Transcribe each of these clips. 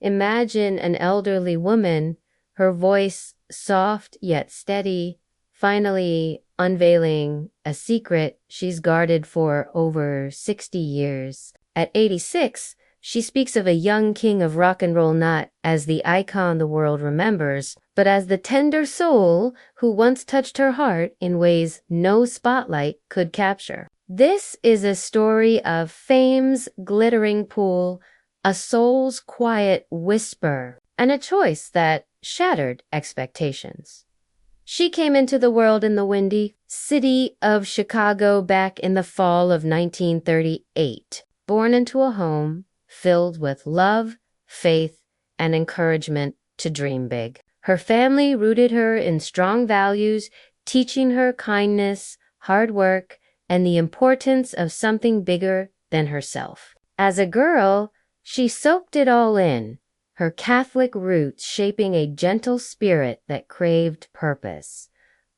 Imagine an elderly woman, her voice soft yet steady, finally unveiling a secret she's guarded for over 60 years. At 86, she speaks of a young king of rock and roll not as the icon the world remembers, but as the tender soul who once touched her heart in ways no spotlight could capture. This is a story of fame's glittering pool, a soul's quiet whisper, and a choice that shattered expectations. She came into the world in the windy city of Chicago back in the fall of 1938, born into a home filled with love, faith, and encouragement to dream big. Her family rooted her in strong values, teaching her kindness, hard work, and the importance of something bigger than herself. As a girl, she soaked it all in, her Catholic roots shaping a gentle spirit that craved purpose.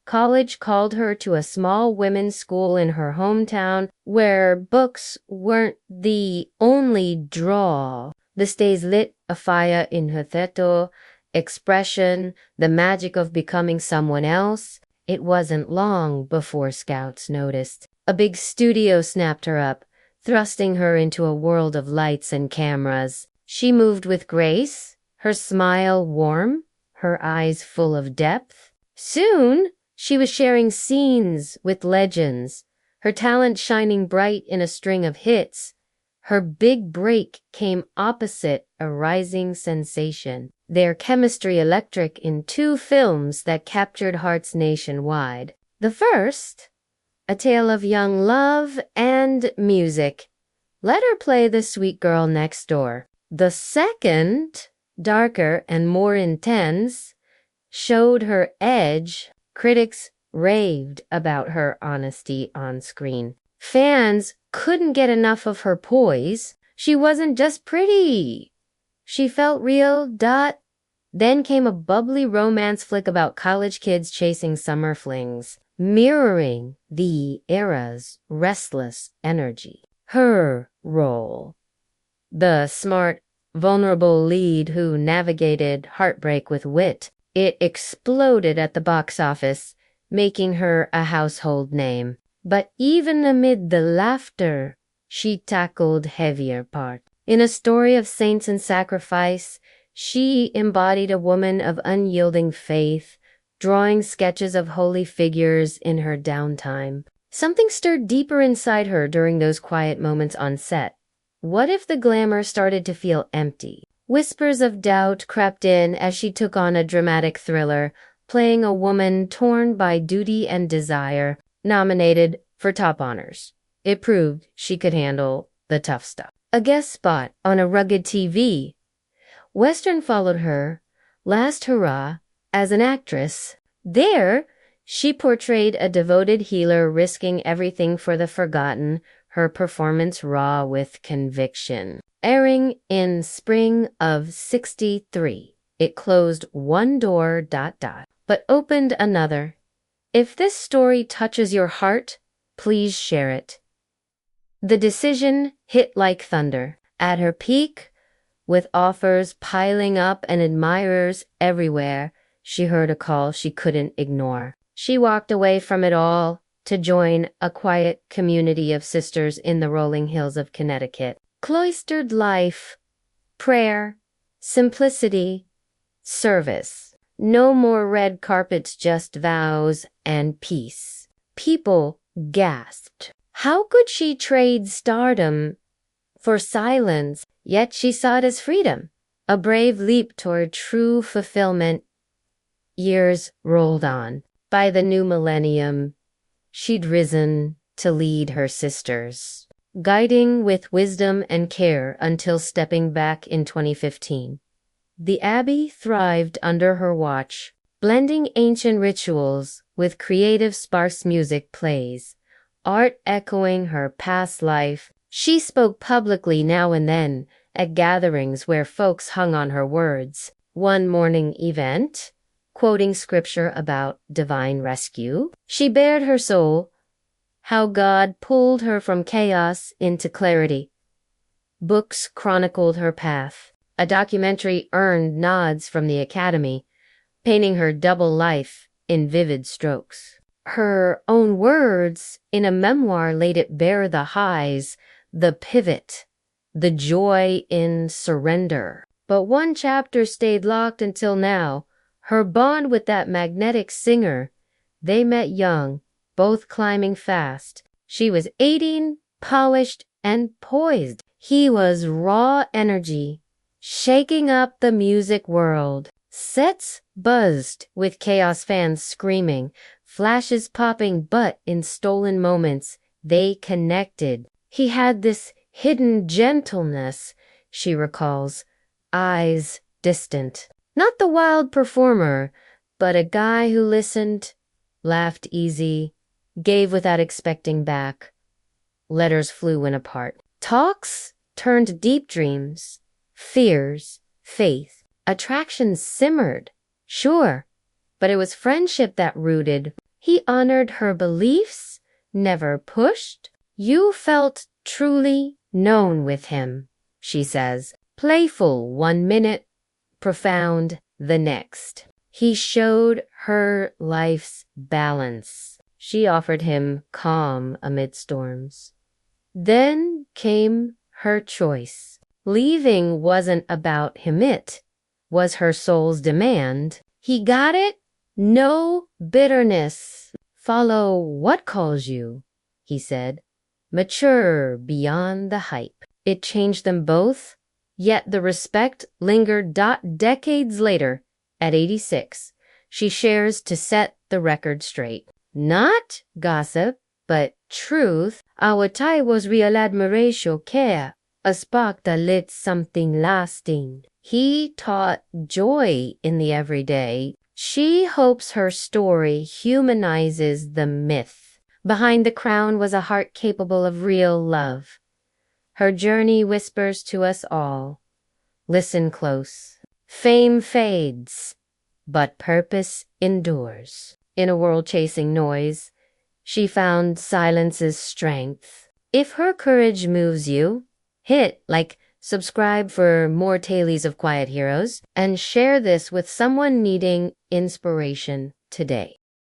College called her to a small women's school in her hometown where books weren't the only draw. The stays lit a fire in her theater, expression, the magic of becoming someone else. It wasn't long before scouts noticed. A big studio snapped her up, thrusting her into a world of lights and cameras. She moved with grace, her smile warm, her eyes full of depth. Soon, she was sharing scenes with legends, her talent shining bright in a string of hits. Her big break came opposite a rising sensation, their chemistry electric in 2 films that captured hearts nationwide. The first, a tale of young love and music, let her play the sweet girl next door. The second, darker and more intense, showed her edge. Critics raved about her honesty on screen. Fans couldn't get enough of her poise. She wasn't just pretty. She felt real. Then came a bubbly romance flick about college kids chasing summer flings, mirroring the era's restless energy. Her role, the smart, vulnerable lead who navigated heartbreak with wit, it exploded at the box office, making her a household name. But even amid the laughter, she tackled heavier parts. In a story of saints and sacrifice, she embodied a woman of unyielding faith, drawing sketches of holy figures in her downtime. Something stirred deeper inside her during those quiet moments on set. What if the glamour started to feel empty? Whispers of doubt crept in as she took on a dramatic thriller, playing a woman torn by duty and desire, nominated for top honors. It proved she could handle the tough stuff. A guest spot on a rugged TV. Western followed her last hurrah as an actress. There, she portrayed a devoted healer risking everything for the forgotten, her performance raw with conviction. Airing in spring of '63, it closed one door, but opened another. If this story touches your heart, please share it. The decision hit like thunder. At her peak, with offers piling up and admirers everywhere, she heard a call she couldn't ignore. She walked away from it all to join a quiet community of sisters in the rolling hills of Connecticut. Cloistered life, prayer, simplicity, service. No more red carpets, just vows and peace. People gasped. How could she trade stardom for silence? Yet she saw it as freedom, a brave leap toward true fulfillment. Years rolled on. By the new millennium, she'd risen to lead her sisters, guiding with wisdom and care until stepping back in 2015. The Abbey thrived under her watch, blending ancient rituals with creative sparse music plays, art echoing her past life. She spoke publicly now and then at gatherings where folks hung on her words. One morning event, quoting scripture about divine rescue, she bared her soul, how God pulled her from chaos into clarity. Books chronicled her path, A documentary earned nods from the Academy, painting her double life in vivid strokes. Her own words in a memoir laid it bare: the highs, the pivot, the joy in surrender. But one chapter stayed locked until now, her bond with that magnetic singer. They met young, both climbing fast. She was 18, polished, and poised. He was raw energy, shaking up the music world. Sets buzzed with chaos, fans screaming, flashes popping, but in stolen moments, they connected. He had this hidden gentleness, she recalls, eyes distant. Not the wild performer, but a guy who listened, laughed easy, gave without expecting back. Letters flew when apart. Talks turned deep dreams, fears, faith. Attraction simmered, sure, but it was friendship that rooted. He honored her beliefs, never pushed. You felt truly known with him, she says. Playful 1 minute, profound the next. He showed her life's balance. She offered him calm amid storms. Then came her choice. Leaving wasn't about him, it was her soul's demand. He got it, no bitterness. Follow what calls you, he said, mature beyond the hype. It changed them both, yet the respect lingered. Decades later, at 86, she shares to set the record straight. Not gossip, but truth. Our tie was real admiration, care, a spark that lit something lasting. He taught joy in the everyday. She hopes her story humanizes the myth. Behind the crown was a heart capable of real love. Her journey whispers to us all. Listen close. Fame fades, but purpose endures. In a world chasing noise, she found silence's strength. If her courage moves you, hit like, subscribe for more tales of quiet heroes, and share this with someone needing inspiration today.